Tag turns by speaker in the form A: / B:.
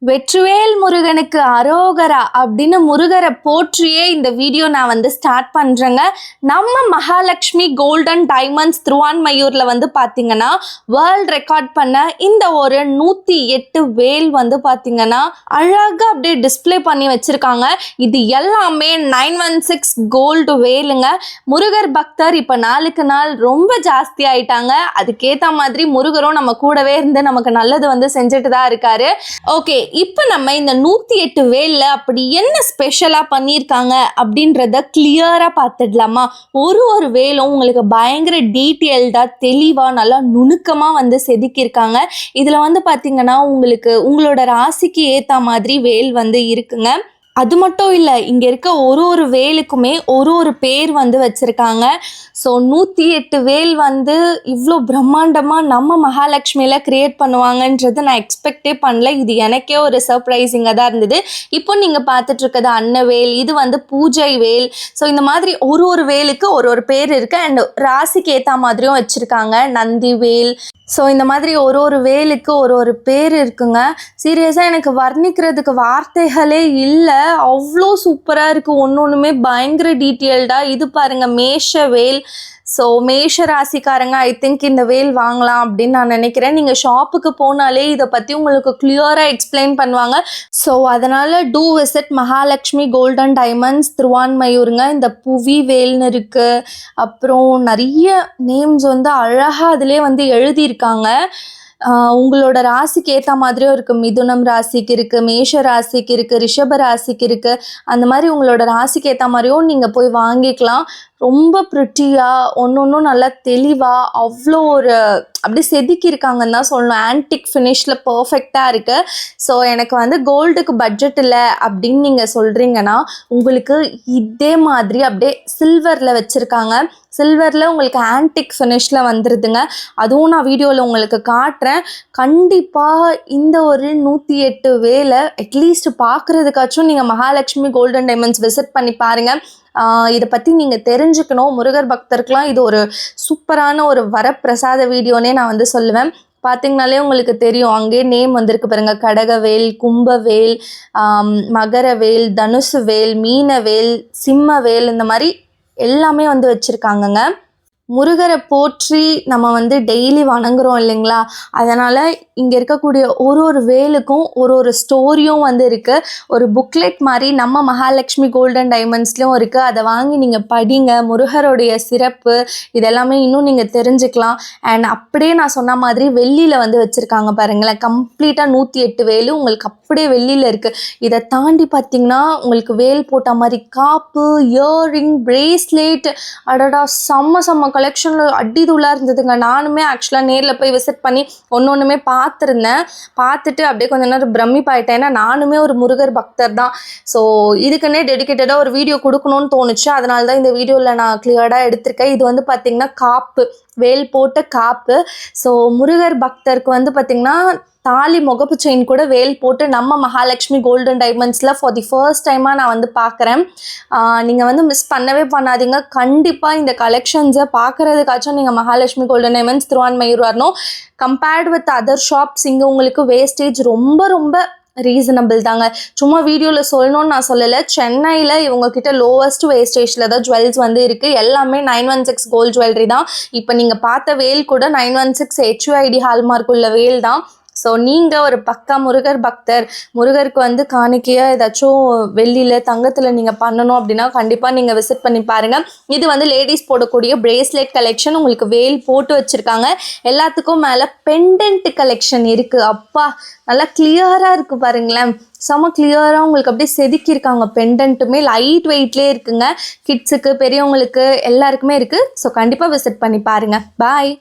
A: வெற்றிவேல் முருகனுக்கு அரோகரா அப்படின்னு முருகரை போற்றியே இந்த வீடியோ நான் ஸ்டார்ட் பண்ணுறேங்க. நம்ம மகாலட்சுமி கோல்டன் டைமண்ட்ஸ் திருவான்மையூரில் பார்த்தீங்கன்னா வேர்ல்ட் ரெக்கார்ட் பண்ண இந்த ஒரு 108 வேல் பார்த்தீங்கன்னா அழகாக அப்படியே டிஸ்பிளே பண்ணி வச்சுருக்காங்க. இது எல்லாமே 916 கோல்டு வேலுங்க. முருகர் பக்தர் இப்போ நாளுக்கு நாள் ரொம்ப ஜாஸ்தி ஆயிட்டாங்க. அதுக்கேற்ற மாதிரி முருகரும் நம்ம கூடவே இருந்து நமக்கு நல்லது செஞ்சுட்டு தான் இருக்காரு. ஓகே, இப்போ நம்ம இந்த 108 வேல்ல அப்படி என்ன ஸ்பெஷலாக பண்ணியிருக்காங்க அப்படின்றத கிளியராக பார்த்துடலாமா? ஒரு வேலும் உங்களுக்கு பயங்கர டீட்டெயில்டாக தெளிவாக நல்லா நுணுக்கமாக செதுக்கியிருக்காங்க. இதில் பார்த்தீங்கன்னா உங்களுக்கு உங்களோட ராசிக்கு ஏற்ற மாதிரி வேல் இருக்குங்க. அது மட்டும் இல்லை, இங்கே இருக்க ஒரு வேலுக்குமே ஒரு பேர் வச்சுருக்காங்க. ஸோ 108 வேல் இவ்வளோ பிரம்மாண்டமாக நம்ம மகாலட்சுமியில் க்ரியேட் பண்ணுவாங்கன்றது நான் எக்ஸ்பெக்டே பண்ணல. இது எனக்கே ஒரு சர்ப்ரைசிங்காக தான் இருந்தது. இப்போ நீங்கள் பார்த்துட்ருக்கிறது அன்னவேல், இது பூஜை வேல். ஸோ இந்த மாதிரி ஒரு வேலுக்கு ஒரு பேர் இருக்குது. அண்ட் ராசிக்கு ஏற்ற மாதிரியும் வச்சுருக்காங்க. நந்தி வேல். ஸோ இந்த மாதிரி ஒரு வேலுக்கு ஒரு பேர் இருக்குங்க. சீரியஸாக எனக்கு வர்ணிக்கிறதுக்கு வார்த்தைகளே இல்லை, அவ்வளோ சூப்பராக இருக்குது. ஒன்றுமே பயங்கர டீட்டெயில்டாக. இது பாருங்கள், மேஷ வேல். ஸோ மேஷ ராசிக்காரங்க ஐ திங்க் இந்த வேல் வாங்கலாம் அப்படின்னு நான் நினைக்கிறேன். நீங்கள் ஷாப்புக்கு போனாலே இதை பற்றி உங்களுக்கு கிளியராக எக்ஸ்பிளைன் பண்ணுவாங்க. ஸோ அதனால் to visit Mahalakshmi golden diamonds திருவான்மையூருங்க. இந்த புவி வேல்னு இருக்குது. அப்புறம் நிறைய நேம்ஸ் அழகாக அதிலே எழுதியிருக்காங்க. உங்களோட ராசிக்கு ஏற்ற மாதிரியும் இருக்குது. மிதுனம் ராசிக்கு இருக்குது, மேஷ ராசிக்கு இருக்குது, ரிஷப ராசிக்கு இருக்குது. அந்த மாதிரி உங்களோட ராசிக்கு ஏற்ற மாதிரியும் நீங்கள் போய் வாங்கிக்கலாம். ரொம்ப ப்ரிட்டியாக ஒன்றும் நல்லா தெளிவாக அவ்வளோ அப்படி செதுக்கியிருக்காங்கன்னு தான் சொல்லணும். ஆன்டிக் ஃபினிஷில் பர்ஃபெக்டாக இருக்குது. ஸோ எனக்கு கோல்டுக்கு பட்ஜெட் இல்லை அப்படின்னு நீங்கள் சொல்கிறீங்கன்னா உங்களுக்கு இதே மாதிரி அப்படியே சில்வரில் வச்சுருக்காங்க. சில்வரில் உங்களுக்கு ஆன்டிக் ஃபினிஷில் வந்துடுதுங்க. அதுவும் நான் வீடியோவில் உங்களுக்கு காட்டுறேன். கண்டிப்பாக இந்த ஒரு 108 வேலை அட்லீஸ்ட் பார்க்குறதுக்காச்சும் நீங்கள் மகாலட்சுமி கோல்டன் டைமண்ட்ஸ் விசிட் பண்ணி பாருங்கள். இதை பற்றி நீங்கள் தெரிஞ்சுக்கணும். முருகர் பக்தருக்கெலாம் இது ஒரு சூப்பரான ஒரு வரப்பிரசாத வீடியோனே நான் சொல்லுவேன். பார்த்திங்கனாலே உங்களுக்கு தெரியும், அங்கேயே நேம் வந்திருக்கு பாருங்கள். கடகவேல், கும்பவேல், மகரவேல், தனுசு வேல், மீனவேல், சிம்மவேல், இந்த மாதிரி எல்லாமே வச்சுருக்காங்கங்க. முருகரை போற்றி நம்ம டெய்லி வணங்குறோம் இல்லைங்களா? அதனால் இங்கே இருக்கக்கூடிய ஒரு வேலுக்கும் ஒரு ஸ்டோரியும் இருக்குது. ஒரு புக்லெட் மாதிரி நம்ம மகாலட்சுமி கோல்டன் டைமண்ட்ஸ்லையும் இருக்குது. அதை வாங்கி நீங்கள் படிங்க. முருகருடைய சிறப்பு இதெல்லாமே இன்னும் நீங்கள் தெரிஞ்சுக்கலாம். அண்ட் அப்படியே நான் சொன்ன மாதிரி வெள்ளியில் வச்சுருக்காங்க பாருங்களேன். கம்ப்ளீட்டாக 108 வேலு உங்களுக்கு அப்படியே வெள்ளியில் இருக்குது. இதை தாண்டி பார்த்திங்கன்னா உங்களுக்கு வேல் போட்ட மாதிரி காப்பு, இயர்ரிங், பிரேஸ்லெட், அடடா செம்ம கலெக்ஷனில் அடிதுள்ளாக இருந்ததுங்க. நானுமே ஆக்சுவலாக நேரில் போய் விசிட் பண்ணி ஒன்றுமே பார்த்துருந்தேன். பார்த்துட்டு அப்படியே கொஞ்ச நேரம் பிரமிப்பாயிட்டேன். ஏன்னா நானுமே ஒரு முருகர் பக்தர் தான். ஸோ இதுக்குன்னே டெடிக்கேட்டடாக ஒரு வீடியோ கொடுக்கணும்னு தோணுச்சு. அதனால தான் இந்த வீடியோவில் நான் கிளியர்டாக எடுத்திருக்கேன். இது பார்த்திங்கன்னா காப்பு, வேல் போட்ட காப்பு. ஸோ முருகர் பக்தருக்கு பார்த்திங்கன்னா தாலி முகப்பு செயின் கூட வேல் போட்டு நம்ம மகாலட்சுமி கோல்டன் டைமண்ட்ஸில் ஃபார் தி ஃபர்ஸ்ட் டைமாக நான் பார்க்குறேன். நீங்கள் மிஸ் பண்ணவே பண்ணாதீங்க. கண்டிப்பாக இந்த கலெக்ஷன்ஸை பார்க்குறதுக்காச்சும் நீங்கள் மகாலட்சுமி கோல்டன் டைமண்ட்ஸ் திருவான்மையூர் வரணும். கம்பேர்ட் வித் அதர் ஷாப்ஸ் இங்கே உங்களுக்கு வேஸ்டேஜ் ரொம்ப ரீசனபிள் தாங்க. சும்மா வீடியோவில் சொல்லணும்னு நான் சொல்லலை. சென்னையில் இவங்கக்கிட்ட லோவஸ்ட் வேஸ்டேஜில் தான் ஜுவல்ஸ் இருக்குது. எல்லாமே 916 கோல்ட் ஜுவல்லரி தான். இப்போ நீங்கள் பார்த்த வேல் கூட 916 HUID ஹால்மார்க் உள்ள வேல் தான். ஸோ நீங்கள் ஒரு பக்கா முருகர் பக்தர், முருகருக்கு காணிக்கையாக ஏதாச்சும் வெள்ளியில் தங்கத்தில் நீங்கள் பண்ணணும் அப்படின்னா கண்டிப்பாக நீங்கள் விசிட் பண்ணி பாருங்கள். இது லேடிஸ் போடக்கூடிய பிரேஸ்லெட் கலெக்ஷன். உங்களுக்கு வேல் போட்டு வச்சுருக்காங்க. எல்லாத்துக்கும் மேலே பெண்டன்ட் கலெக்ஷன் இருக்குது. அப்பா நல்லா கிளியராக இருக்குது பாருங்களேன். செம்ம கிளியராக உங்களுக்கு அப்படியே செதுக்கியிருக்காங்க. பெண்டன்ட்டுமே லைட் வெயிட்லேயே இருக்குங்க. கிட்ஸுக்கு, பெரியவங்களுக்கு எல்லாருக்குமே இருக்குது. ஸோ கண்டிப்பாக விசிட் பண்ணி பாருங்கள். பாய்.